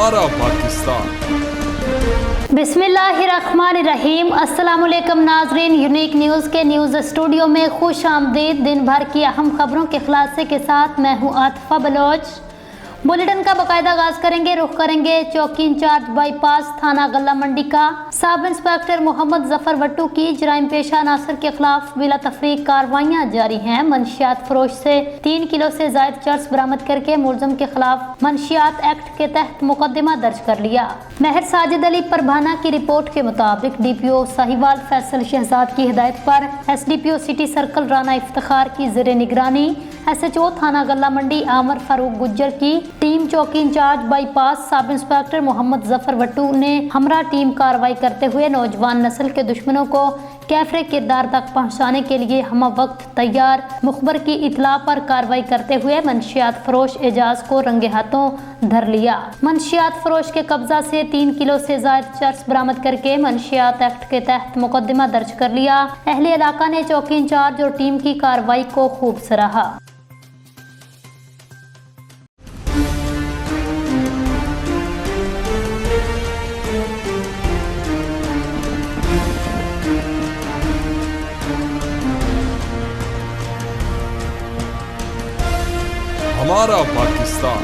हमारा पाकिस्तान। बिस्मिल्लाहिर्रहमानिर्रहीम। अस्सलाम वालेकुम नाजरीन, यूनिक न्यूज़ के न्यूज़ स्टूडियो में खुश आमदीद। दिन भर की अहम खबरों के खुलासे के साथ मैं हूँ आतिफा बलोच। बुलेटिन का बाकायदा आगाज करेंगे। रुख करेंगे चौकी इंचार्ज बाईपास थाना गल्ला मंडी का। सब इंस्पेक्टर मोहम्मद जफर वट्टू की जराइम पेशा अनासर के खिलाफ बिला तफरीक कार्रवाइयाँ जारी हैं। मंशियात फरोश से 3 किलो से जायद चर्स बरामद करके मुलजम के खिलाफ मंशियात एक्ट के तहत मुकदमा दर्ज कर लिया। महर साजिद अली परभाना की रिपोर्ट के मुताबिक DPO साहिवाल फैसल शहजाद की हिदायत पर SDPO city circle Rana Iftikhar की ज़ेरे निगरानी SHO थाना गल्ला मंडी आमर फारूक गुज्जर की टीम चौकी in charge bypass sub inspector Mohammad Zafar Wattoo ने हमरा टीम कार्रवाई करते हुए नौजवान नस्ल के दुश्मनों को कैफरे किरदार तक पहुंचाने के लिए हम वक्त तैयार। मुखबर की इतला पर कार्रवाई करते हुए मंशियात फरोश एजाज को रंगे हाथों धर लिया। मंशियात फरोश के कब्जा से 3 किलो से जायद चर्स बरामद करके मंशियात एक्ट के तहत मुकदमा दर्ज कर लिया। अहले इलाका ने चौकी इंचार्ज और टीम की कार्रवाई को खूब सराहा। हमारा पाकिस्तान।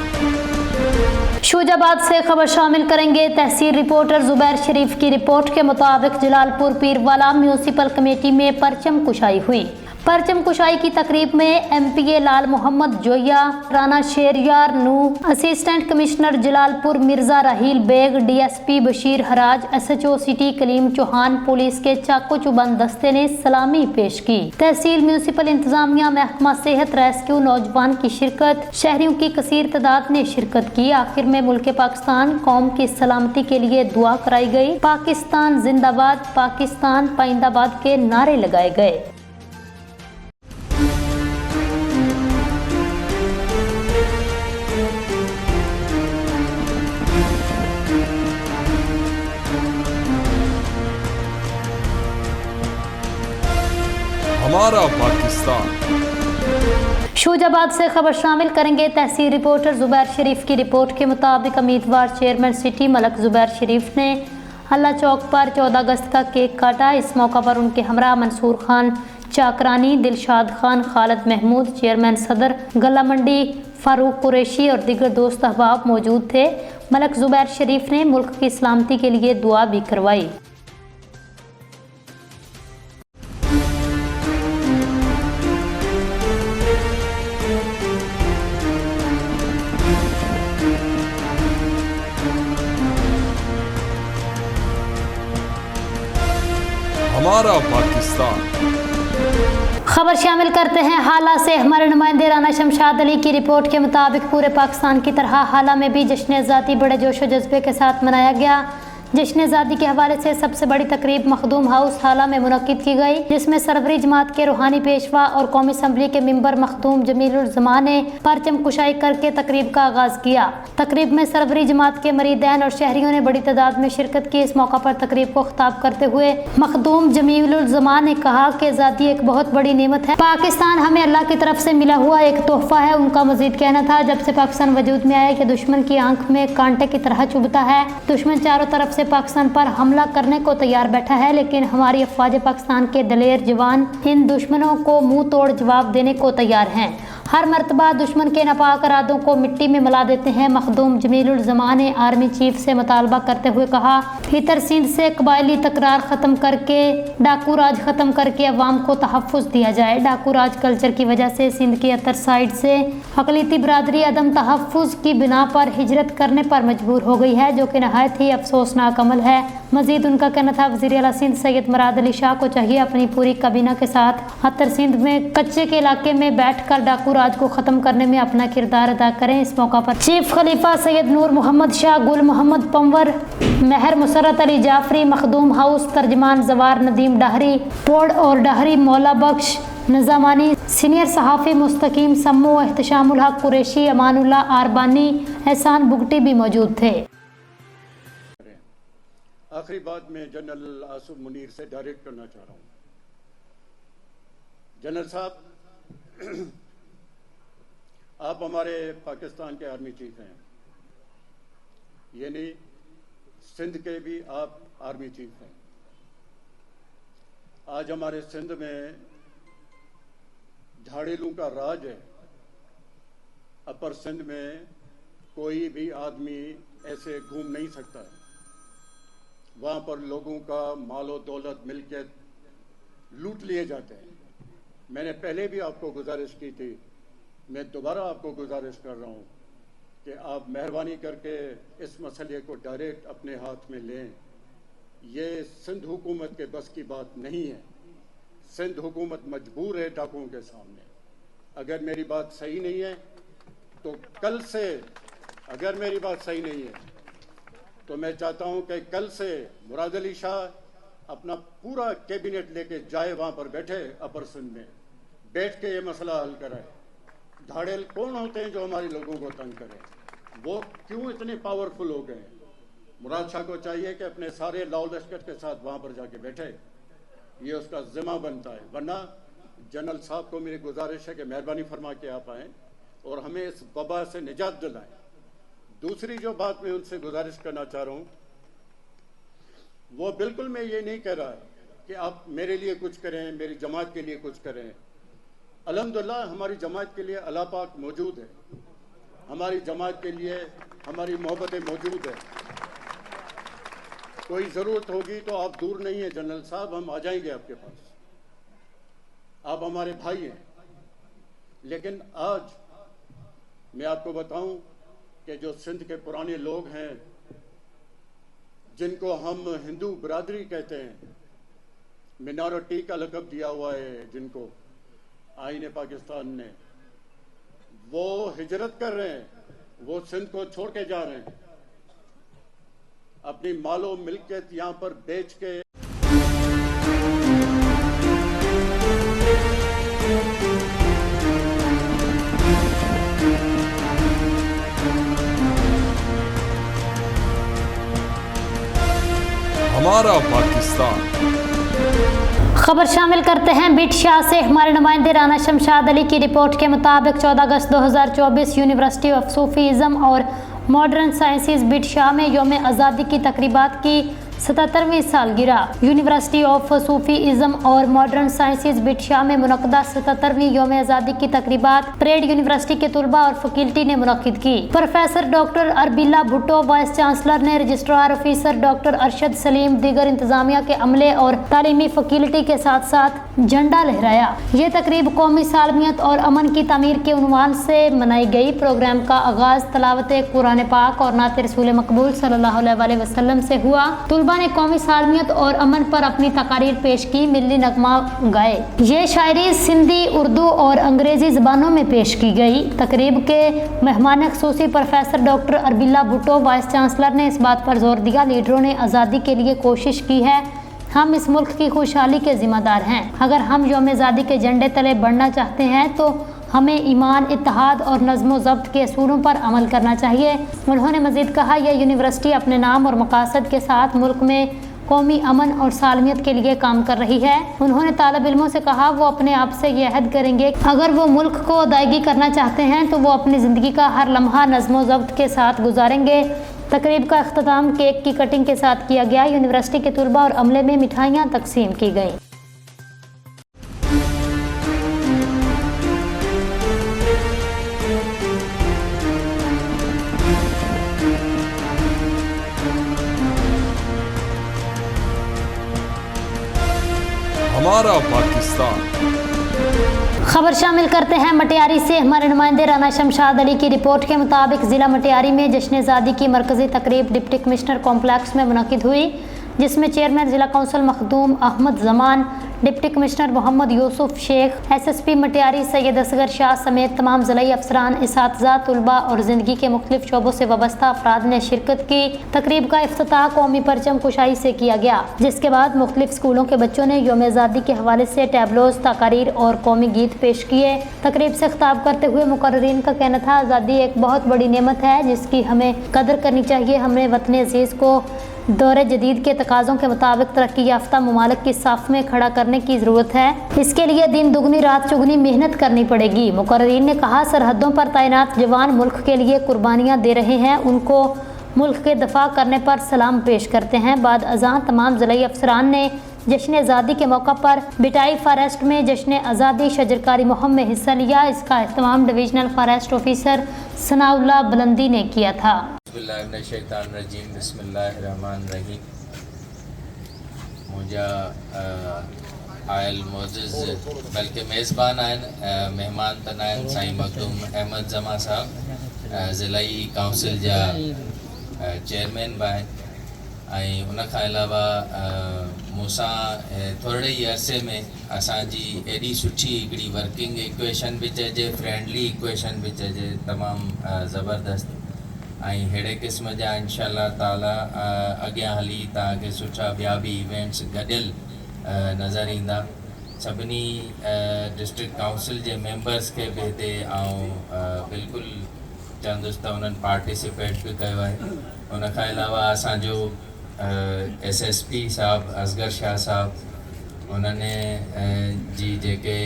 शूजाबाद से खबर शामिल करेंगे। तहसील रिपोर्टर जुबैर शरीफ की रिपोर्ट के मुताबिक जलालपुर पीरवाला म्यूनिसिपल कमेटी में परचम कुशाई हुई। परचम कुशाई की तकरीब में MPA लाल मोहम्मद जोया, राना शेरयार नू, assistant commissioner Jalalpur Mirza Raheel Baig, DSP Bashir Haraj, SHO city Kaleem Chauhan, police के चाको चुबंद दस्ते ने सलामी पेश की। तहसील म्यूनिसिपल इंतजामिया, महकमा सेहत, रेस्क्यू, नौजवान की शिरकत, शहरियों की कसीर तादाद ने शिरकत की। आखिर में मुल्क पाकिस्तान कौम की सलामती के लिए दुआ कराई गई। पाकिस्तान जिंदाबाद, पाकिस्तान पाइंदाबाद के नारे लगाए गए। हमारा पाकिस्तान। शूजाबाद से खबर शामिल करेंगे। तहसील रिपोर्टर जुबैर शरीफ की रिपोर्ट के मुताबिक उम्मीदवार चेयरमैन सिटी मलक जुबैर शरीफ ने अल्लाह चौक पर 14 अगस्त का केक काटा। इस मौका पर उनके हमरा मंसूर खान चाकरानी, दिलशाद खान, खालिद महमूद, चेयरमैन सदर गल्ला मंडी फारूक कुरैशी और दीगर दोस्त अहबाब मौजूद थे। मलक जुबैर शरीफ ने मुल्क की सलामती के लिए दुआ भी करवाई। हमारा पाकिस्तान। खबर शामिल करते हैं हाला से। हमारे नुमाइंदे राना शमशाद अली की रिपोर्ट के मुताबिक पूरे पाकिस्तान की तरह हाला में भी जश्न आज़ादी बड़े जोश व जज्बे के साथ मनाया गया। जश्न आज़ादी के हवाले से सबसे बड़ी तकरीब मखदूम हाउस हाला में मुनक्किद की गई, जिसमें सरवरी जमात के रूहानी पेशवा और कौमी असम्बली के मेंबर मखदूम जमीलुल ज़मान ने परचम कुशाई करके तकरीब का आगाज किया। तकरीब में सरवरी जमात के मरीदैन और शहरियों ने बड़ी तादाद में शिरकत की। इस मौका पर तकरीब को खिताब करते हुए मखदूम जमीलुल ज़मान ने कहा कि आज़ादी एक बहुत बड़ी नेमत है। पाकिस्तान हमें अल्लाह की तरफ से मिला हुआ एक तोहफा है। उनका मजीद कहना था, जब से पाकिस्तान वजूद में आया कि दुश्मन की आंख में कांटे की तरह चुभता है। दुश्मन चारों तरफ से पाकिस्तान पर हमला करने को तैयार बैठा है, लेकिन हमारी अफवाज पाकिस्तान के दलेर जवान इन दुश्मनों को मुंह तोड़ जवाब देने को तैयार हैं। हर मरतबा दुश्मन के नापाक इरादों को मिट्टी में मिला देते हैं। मखदूम जमीलुल ज़मान ने आर्मी चीफ से मुतालबा करते हुए कहा, इतर सिंध से कबायली तकरार ख़त्म करके डाकू राज ख़त्म करके अवाम को तहफ़्फ़ुज़ दिया जाए। डाकू राज कल्चर की वजह से सिंध की अतर साइड से अक़लियती बरादरी अदम तहफ़्फ़ुज़ की बिना पर हिजरत करने पर मजबूर हो गई है, जो कि नहायत ही अफसोसनाक अमल है। मजीद उनका कहना था, वज़ीर आला सिंध सैयद मुराद अली शाह को चाहिए अपनी पूरी काबीना के साथ अतर सिंध में कच्चे के इलाके में बैठ कर डाकू राज को ख़त्म करने में अपना किरदार अदा करें। इस मौका पर चीफ खलीफा सैयद नूर मोहम्मद शाह, गुल मोहम्मद पंवर, महर मुसरत अली जाफरी, मखदूम हाउस तर्जमान जवार नदीम डाहरी, पोड और डाहरी मौला बख्श नज़ामानी, सीनियर सहाफ़ी मुस्तकीम सम्मू, एहतशामुल हक कुरैशी, अमानुल्लाह आरबानी, एहसान बुगटी भी मौजूद थे। आखिरी बात मैं जनरल आसिफ मुनीर से डायरेक्ट करना चाह रहा हूँ। जनरल साहब, आप हमारे पाकिस्तान के आर्मी चीफ हैं। यानी सिंध के भी आप आर्मी चीफ हैं। आज हमारे सिंध में झाड़ेलों का राज है। अपर सिंध में कोई भी आदमी ऐसे घूम नहीं सकता है। वहाँ पर लोगों का मालो दौलत मिलकियत लूट लिए जाते हैं। मैंने पहले भी आपको गुजारिश की थी, मैं दोबारा आपको गुजारिश कर रहा हूँ कि आप मेहरबानी करके इस मसले को डायरेक्ट अपने हाथ में लें। ये सिंध हुकूमत के बस की बात नहीं है। सिंध हुकूमत मजबूर है डाकुओं के सामने। अगर मेरी बात सही नहीं है तो कल से, अगर मेरी बात सही नहीं है तो मैं चाहता हूं कि कल से मुराद अली शाह अपना पूरा कैबिनेट लेके जाए, वहां पर बैठे अपर सिंध में, बैठ के ये मसला हल कराए। धाड़ेल कौन होते हैं जो हमारे लोगों को तंग करें? वो क्यों इतने पावरफुल हो गए? मुराद शाह को चाहिए कि अपने सारे लाओ लश्कर के साथ वहां पर जाके बैठे, ये उसका जिम्मा बनता है। वरना जनरल साहब को मेरी गुजारिश है कि मेहरबानी फरमा के आप आएँ और हमें इस वबा से निजात दिलाएं। दूसरी जो बात मैं उनसे गुजारिश करना चाह रहा हूँ, वो बिल्कुल मैं ये नहीं कह रहा कि आप मेरे लिए कुछ करें, मेरी जमात के लिए कुछ करें। अल्हम्दुलिल्लाह हमारी जमात के लिए अल्लाह पाक मौजूद है, हमारी जमात के लिए हमारी मोहब्बतें मौजूद है। कोई ज़रूरत होगी तो आप दूर नहीं है जनरल साहब, हम आ जाएंगे आपके पास। आप हमारे भाई हैं। लेकिन आज मैं आपको बताऊं कि जो सिंध के पुराने लोग हैं, जिनको हम हिंदू बिरादरी कहते हैं, मिनॉरिटी का लक़ब दिया हुआ है जिनको आईन पाकिस्तान ने, वो हिजरत कर रहे हैं, वो सिंध को छोड़ के जा रहे हैं, अपनी मालो मिल्कियत यहाँ पर बेच के। हमारा पाकिस्तान। खबर शामिल करते हैं बिट शाह से हमारे नुमाइंदे राना शमशाद अली की रिपोर्ट के मुताबिक 14 अगस्त 2024 यूनिवर्सिटी ऑफ सूफीज़म और मॉडर्न साइंसेज बिट शाह में यौम आज़ादी की तकरीबात की 77वीं सालगिरह। यूनिवर्सिटी ऑफ सूफीज़म और मॉडर्न साइंसेज बिट शाह में मुनक़दा 77वीं यौम आज़ादी की तकरीबात परेड यूनिवर्सिटी के तुलबा और फैकल्टी ने मुनक़िद की। Professor doctor Arbila Bhutto, vice chancellor ने registrar officer doctor Arshad Saleem, दीगर इंतजामिया के अमले और तालीमी फैकल्टी के साथ साथ झंडा लहराया। ये तकरीब कौमी सालमियत और अमन की तामीर के उन्वान से मनाई गई। प्रोग्राम का आगाज तलावत कुरान पाक और नात रसूल मकबूल सल्लल्लाहु अलैहि वसल्लम से हुआ। तुलबा ने कौमी सालमियत और अमन पर अपनी तकारीर पेश की, मिल्ली नगमा गाए। ये शायरी सिंधी, उर्दू और अंग्रेजी ज़बानों में पेश की गई। तकरीब के मेहमान ख़ुसूसी professor doctor Arbila Bhutto, vice chancellor ने इस बात पर जोर दिया, लीडरों ने आज़ादी के लिए कोशिश की है, हम इस मुल्क की खुशहाली के ज़िम्मेदार हैं। अगर हम यौम आज़ादी के झंडे तले बढ़ना चाहते हैं तो हमें ईमान, इत्तेहाद और नज़्म ज़ब्त के असूलों पर अमल करना चाहिए। उन्होंने मज़ीद कहा, यह यूनिवर्सिटी अपने नाम और मकासद के साथ मुल्क में कौमी अमन और सालमियत के लिए काम कर रही है। उन्होंने तालिब इल्मों से कहा, वो अपने आप से यह अहद करेंगे अगर वो मुल्क को अदायगी करना चाहते हैं तो वो अपनी ज़िंदगी का हर लम्हा नज़्म ज़ब्त के साथ गुजारेंगे। तकरीब का अख्ताम केक की कटिंग के साथ किया गया। यूनिवर्सिटी के तुलबा और अमले में मिठाइयाँ तकसीम की गईं। हमारा पाकिस्तान। खबर शामिल करते हैं मटियारी से हमारे नुमाइंदे राना शमशाद अली की रिपोर्ट के मुताबिक ज़िला मटियारी में जश्न आज़ादी की मरकज़ी तकरीब डिप्टी कमिश्नर कॉम्प्लेक्स में मुनक़िद हुई, जिसमें चेयरमैन ज़िला council Makhdoom Ahmad Zaman, deputy commissioner Mohammad Yusuf Shaikh, SSP Matiari Syed Asghar Shah समेत तमाम ज़िलाई अफसरान, इसातिज़ा, तुलबा और ज़िंदगी के मुख्तलिफ शोबों से वाबस्ता अफराद ने शिरकत की। तकरीब का इफ्तिताह कौमी परचम कुशाई से किया गया, जिसके बाद मुख्तलिफ स्कूलों के बच्चों ने यौम आज़ादी के हवाले से टैबलोज, तकारीर और कौमी गीत पेश किए। तकरीब से खिताब करते हुए मुकर्रिरीन का कहना था, आज़ादी एक बहुत बड़ी नेमत है जिसकी हमें कदर करनी चाहिए। हमने वतन अज़ीज़ को दौर जदीद के तकाज़ों के मुताबिक तरक्की याफ्ता ममालिक की साफ में खड़ा करने की ज़रूरत है। इसके लिए दिन दुगनी रात चुगनी मेहनत करनी पड़ेगी। मुकर्रिरीन ने कहा, सरहदों पर तैनात जवान मुल्क के लिए कुर्बानियाँ दे रहे हैं, उनको ملک کے دفاع کرنے پر سلام پیش کرتے ہیں۔ بعد ازاں تمام ضلعی افسران نے جشن آزادی کے موقع پر بٹائی فارسٹ میں جشن آزادی شجرکاری مہم میں حصہ لیا۔ اس کا اہتمام ڈویژنل فارسٹ آفیسر ثناء اللہ بلندی نے کیا تھا۔ بسم اللہ من الشیطان الرجیم، بسم اللہ الرحمن الرحیم۔ مجھا آئل معزز بلکہ میزبان آئین مہمان تن آئین سائیں مخدوم احمد زما صاحب ضلعی کونسل جا چیئرمین بائن ان کا علاوہ موسیٰ تھوڑے ہی عرصے میں اساں جی ایڈی سٹھی ہکڑی ورکنگ ایکویشن بھی چیجے، فرینڈلی ایکویشن بھی چیجے، تمام زبردست ہیڑے قسم جا انشاءاللہ تعالی اگیاں ہلی تاکہ سٹھا بیا بھی ایونٹس گڈل نظر ایندا۔ سبنی ڈسٹرکٹ کونسل جے ممبرس کے بھی تے بالکل چندس تا انہوں پارٹیسپیٹ بھی کیا ہے۔ ان کا علاوہ اساں جو ایس ایس پی صاحب اصغر شاہ صاحب انہوں نے جی جے کے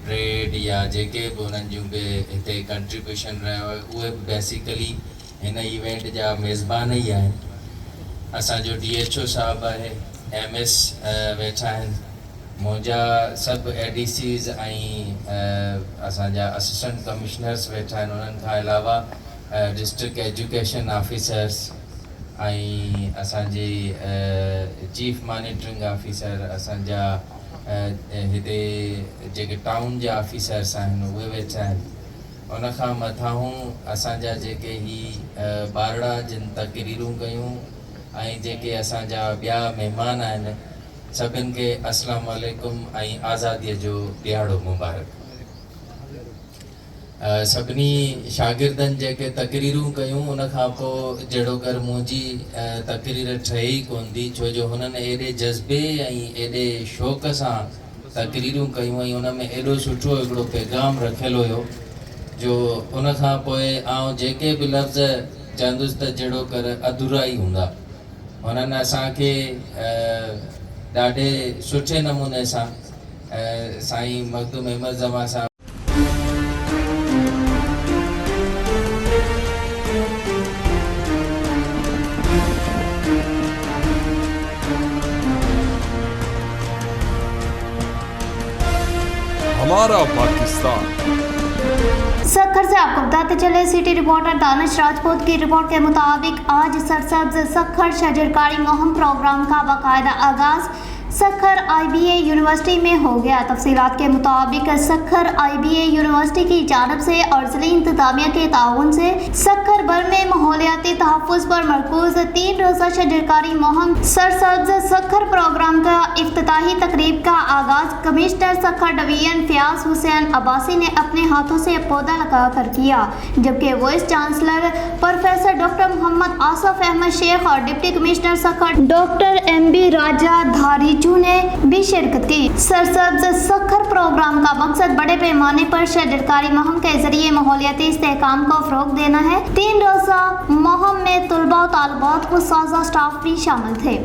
پریڈ یا جے کے بھی انہوں جو بھی ہتے کنٹریبیوشن رہا ہے وہ بیسیکلی ان ایونٹ جا میزبان ہی ہیں۔ اساں جو ڈی ایچ او صاحب ہے، ایم ایس ویٹھا ہیں، مجھا سب اے ڈی سیز اساں جا اسسٹنٹ کمشنرز ویٹھا ہیں۔ انہوں کا علاوہ ڈسٹرکٹ ایجوکیشن آفیسرز اساں جی چیف مانیٹرنگ آفیسر، اساں جا ہتے جے ٹاؤن جا آفیسرز ہیں وہ ویٹھا ہیں۔ ان کا متھاہوں اساں جا جے کہ ہی بارڑا جن تقریروں کیوں جے کہ اساں جا بیا مہمان آئین سبن کے السلام علیکم آزادی جو دیہڑو مبارک۔ سبنی شاگردن جے کہ تقریروں کیوں ان کا پو جڑو کر مجھے تقریر ٹھہی کون دی چھو جو انہوں ایڈے جذبے ایڈے شوق ساں تقریروں کیوں ان میں ایڈو سٹھو ایکڑو پیغام رکھل ہوئے جو ان کا پوئے جے کے بھی لفظ چندس تا جڑو کر ادھورا ہی ہوندا۔ انہوں نے اساں کے ڈاڈے سٹھے نمونے ساں سائیں مخدوم احمد زما صاحب ہمارا پاکستان۔ سکھر سے آپ کو بتاتے چلے سٹی رپورٹر دانش راجپوت کی رپورٹ کے مطابق آج سرسبز سکھر شجرکاری مہم پروگرام کا باقاعدہ آغاز سکھر آئی بی اے یونیورسٹی میں ہو گیا۔ تفصیلات کے مطابق سکھر آئی بی اے یونیورسٹی کی جانب سے اور ضلعی انتظامیہ کے تعاون سے سکھر بھر میں ماحولیاتی تحفظ پر مرکوز 3 روزہ شجرکاری مہم سرسبز سکھر پروگرام کا افتتاحی تقریب کا آغاز کمشنر سکھر ڈویژن فیاض حسین عباسی نے اپنے ہاتھوں سے پودا لگا کر کیا، جبکہ vice chancellor professor doctor Muhammad Asif Ahmad Shaikh اور deputy commissioner Sukkur doctor M B Raja Dhari نے بھی شرکت کی۔ سرسبز سکھر پروگرام کا مقصد بڑے پیمانے پر شجرکاری مہم کے ذریعے ماحولیاتی استحکام کو فروغ دینا ہے۔ 3 روزہ مہم میں طلباء و طالبات کو سازہ سٹاف بھی شامل تھے۔